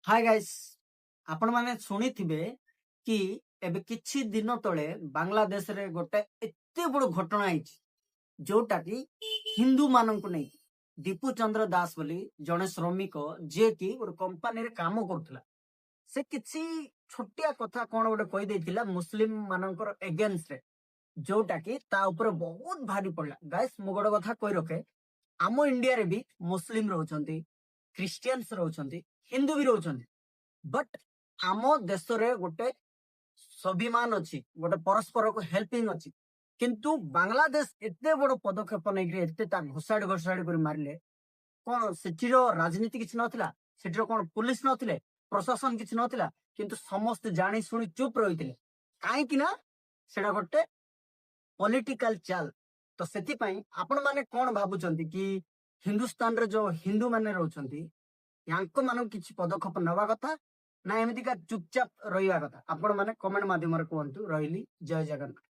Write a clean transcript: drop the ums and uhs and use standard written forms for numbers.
Hi guys आपण माने शुणिथिबे कि एबे किछि दिन तळे बांग्लादेश रे गोटे एते बड़ घटना आइछि जोटा कि हिंदू मानन को नै दीपू चंद्र दास बोली जने श्रमिक जे कि गोटे कंपनी रे काम करथला से किछि छोटिया कथा कोन गोटे कहि दैथिला मुस्लिम माननकर एगेंस्ट रे जोटा कि ता ऊपर बहुत भारी पड़ला। गाइस मु गोटे कथा कहि रखे आम इंडिया रे भी मुस्लिम रहउछंती, क्रिश्चियंस रहउछंती, हिंदू भी रहउछंती, बट आम देश रे गोटे स्वाभिमान अच्छी गोटे परस्पर को हेल्पिंग अच्छी किंतु बांग्लादेश एते बड़ पदक्षेप नहीं एते घोषाड़ी घोषाड़ी कर मारे कौन सेठीर राजनीति किसी नथिला सेठीर कौन पुलिस नथिले प्रशासन किसी नथिला किंतु समस्त जानी शुणी चुप रही कहीं ना सेटा गोटे पॉलिटिकल चाल। तो सेति आपण माने कौन भाबुचंती कि हिंदुस्तान रे जो हिंदू माने रहउचंती यांको मानक किछि पदक्षेप नवा कथा ना एमितिका चुपचाप रहिवा कथा आपण माने कमेंट माध्यम रे कहंतु। रहिली जय जगन्नाथ।